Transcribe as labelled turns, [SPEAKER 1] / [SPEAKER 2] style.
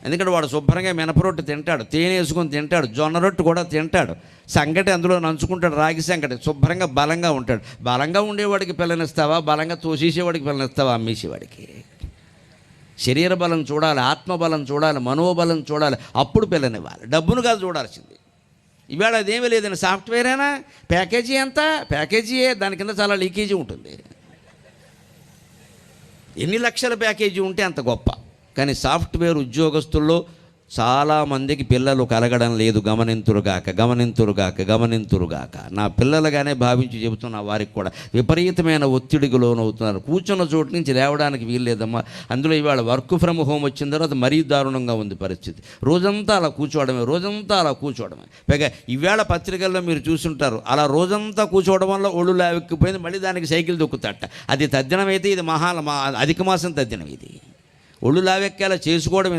[SPEAKER 1] ఎందుకంటే వాడు శుభ్రంగా మినపరొట్టు తింటాడు, తేనె వేసుకొని తింటాడు, జొన్న రొట్టు కూడా తింటాడు, సంగటి అందులో నంచుకుంటాడు, రాగి సంగటి, శుభ్రంగా బలంగా ఉంటాడు. బలంగా ఉండేవాడికి పిల్లనిస్తావా, బలంగా తోసేసేవాడికి పిల్లనిస్తావా, అమ్మేసేవాడికి? శరీర బలం చూడాలి, ఆత్మబలం చూడాలి, మనోబలం చూడాలి, అప్పుడు పిల్లనివ్వాలి. డబ్బును కాదు చూడాల్సింది. ఇవాళ అదేమీ లేదండి, సాఫ్ట్వేరేనా, ప్యాకేజీ ఎంత, ప్యాకేజీయే, దాని కింద చాలా లీకేజీ ఉంటుంది. ఎన్ని లక్షల ప్యాకేజీ ఉంటే అంత గొప్ప. కానీ సాఫ్ట్వేర్ ఉద్యోగస్తుల్లో చాలామందికి పిల్లలు కలగడం లేదు. గమనింతురుగాక. నా పిల్లలుగానే భావించి చెబుతున్నా, వారికి కూడా విపరీతమైన ఒత్తిడికి లోనవుతున్నారు. కూర్చున్న చోటు నుంచి లేవడానికి వీల్లేదమ్మా. అందులో ఇవాళ వర్క్ ఫ్రమ్ హోమ్ వచ్చిన తర్వాత మరీ దారుణంగా ఉంది పరిస్థితి. రోజంతా అలా కూర్చోవడమే. పైగా ఈవేళ పత్రికల్లో మీరు చూసుంటారు, అలా రోజంతా కూర్చోవడం వల్ల ఒళ్ళు లావెక్కిపోయింది, మళ్ళీ దానికి సైకిల్ దొక్కుతాట. అది తద్దినమైతే ఇది అధిక మాసం తద్దినం. ఇది ఒళ్ళు లావెక్కేలా చేసుకోవడం